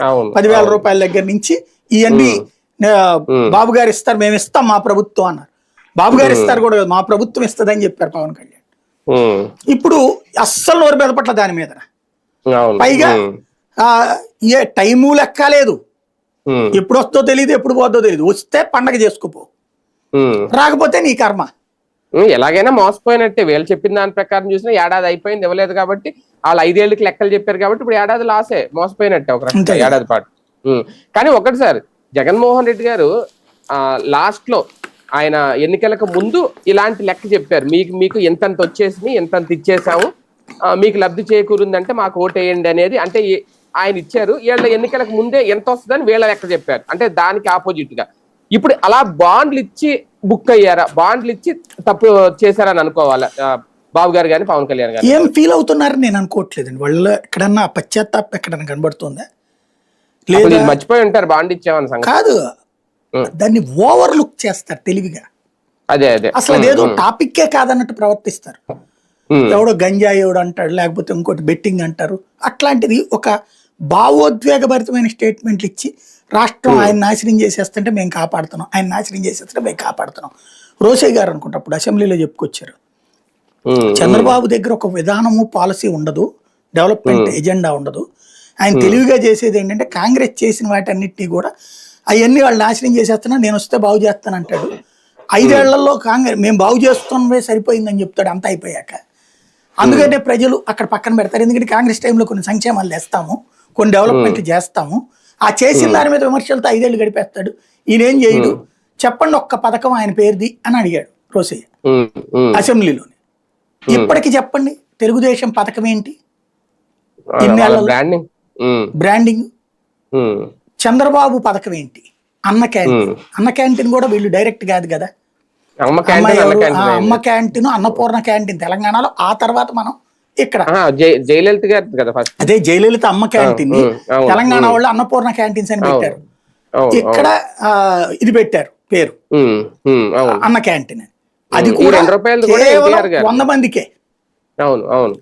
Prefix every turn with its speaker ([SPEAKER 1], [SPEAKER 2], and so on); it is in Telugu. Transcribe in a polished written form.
[SPEAKER 1] అవును
[SPEAKER 2] 10,000 రూపాయల దగ్గర నుంచి ఇవన్నీ బాబు గారు ఇస్తారు, మేము ఇస్తాం మా ప్రభుత్వం అన్నారు. బాబు గారు ఇస్తారు కూడా మా ప్రభుత్వం ఇస్తుందని చెప్పారు పవన్ కళ్యాణ్. ఇప్పుడు అస్సలు నోరు మీద పట్ల దాని మీద. పైగా ఏ టైము లెక్క లేదు, ఎప్పుడు వస్తుందో తెలియదు, ఎప్పుడు పోతుందో తెలియదు. వస్తే పండగ చేసుకోపో, రాకపోతే నీ కర్మ.
[SPEAKER 1] ఎలాగైనా మోసపోయినట్టే. వీళ్ళు చెప్పిన దాని ప్రకారం చూసినా ఏడాది అయిపోయింది, ఇవ్వలేదు కాబట్టి వాళ్ళు 5 ఏళ్ళకి లెక్కలు చెప్పారు కాబట్టి ఇప్పుడు ఏడాది లాసే, మోసపోయినట్టే ఒక రకంగా ఏడాది పాటు. కానీ ఒకటి సార్, జగన్మోహన్ రెడ్డి గారు లాస్ట్ లో ఆయన ఎన్నికలకు ముందు ఇలాంటి లెక్క చెప్పారు, మీకు ఎంతంత వచ్చేసి ఎంతంత ఇచ్చేసాము, మీకు లబ్ధి చేకూరుందంటే మాకు ఓటేయండి అనేది. అంటే ఆయన ఇచ్చారు, వీళ్ళ ఎన్నికలకు ముందే ఎంత వస్తుందని వీళ్ళ లెక్క చెప్పారు. అంటే దానికి ఆపోజిట్ గా ఇప్పుడు అలా బాండ్లు ఇచ్చి బుక్ అయ్యారా, బాండ్లు ఇచ్చి తప్పు చేశారని అనుకోవాలా బాబు గారు కానీ పవన్ కళ్యాణ్ గారు?
[SPEAKER 2] ఏం ఫీల్ అవుతున్నారని నేను అనుకోవట్లేదండి. వాళ్ళు ఎక్కడన్నా పశ్చాత్తాపం ఎక్కడన్నా కనబడుతుందా?
[SPEAKER 1] లేదు, మర్చిపోయి ఉంటారు బాండ్ ఇచ్చామని సంగతి.
[SPEAKER 2] కాదు, దాన్ని ఓవర్ లుక్ చేస్తారు తెలివిగా.
[SPEAKER 1] అదే అదే
[SPEAKER 2] అసలు అదేదో టాపిక్కే కాదన్నట్టు ప్రవర్తిస్తారు. ఎవడో గంజాయి ఎవడు అంటాడు, లేకపోతే ఇంకోటి బెట్టింగ్ అంటారు. అట్లాంటిది ఒక భావోద్వేగభరితమైన స్టేట్మెంట్లు ఇచ్చి రాష్ట్రం ఆయన నాశనం చేసేస్తుంటే మేము కాపాడుతున్నాం, ఆయన నాశనం చేసేస్తుంటే మేము కాపాడుతున్నాం. రోసయ్య గారు అనుకుంటా అప్పుడు అసెంబ్లీలో చెప్పుకొచ్చారు, చంద్రబాబు దగ్గర ఒక విధానము పాలసీ ఉండదు, డెవలప్మెంట్ ఎజెండా ఉండదు. ఆయన తెలివిగా చేసేది ఏంటంటే కాంగ్రెస్ చేసిన వాటన్నిటినీ కూడా అవన్నీ వాళ్ళు నాశనం చేసేస్తున్నా, నేను వస్తే బాగు చేస్తానంటాడు. 5 ఏళ్లలో కాంగ్రెస్ మేము బాగు చేస్తున్నవే సరిపోయిందని చెప్తాడు అంత అయిపోయాక. అందుకనే ప్రజలు అక్కడ పక్కన పెడతారు. ఎందుకంటే కాంగ్రెస్ టైంలో కొన్ని సంక్షేమాలు తెస్తాము, కొన్ని డెవలప్మెంట్లు చేస్తాము, ఆ చేసిన దాని మీద విమర్శలతో 5 ఏళ్ళు గడిపేస్తాడు. ఈయనేం చేయడు, చెప్పండి ఒక్క పథకం ఆయన పేరుది అని అడిగాడు రోసయ్య అసెంబ్లీలోని. ఇప్పటికి చెప్పండి తెలుగుదేశం పథకం ఏంటి? బ్రాండింగ్. చంద్రబాబు పథకం ఏంటి? అన్న క్యాంటీన్. అన్న క్యాంటీన్ కూడా వీళ్ళు డైరెక్ట్ కాదు కదా, అమ్మ క్యాంటీన్, అన్నపూర్ణ క్యాంటీన్ తెలంగాణలో. ఆ తర్వాత మనం ఇక్కడ
[SPEAKER 1] జయలలిత గారు కదా ఫస్ట్,
[SPEAKER 2] అదే జయలలిత అమ్మ క్యాంటీన్, తెలంగాణ వాళ్ళు అన్నపూర్ణ క్యాంటీన్స్ అని పెట్టారు. ఇక్కడ ఇది పెట్టారు పేరు అన్న క్యాంటీన్. అది కూడా
[SPEAKER 1] 100 మందికే.
[SPEAKER 2] అవును అవును.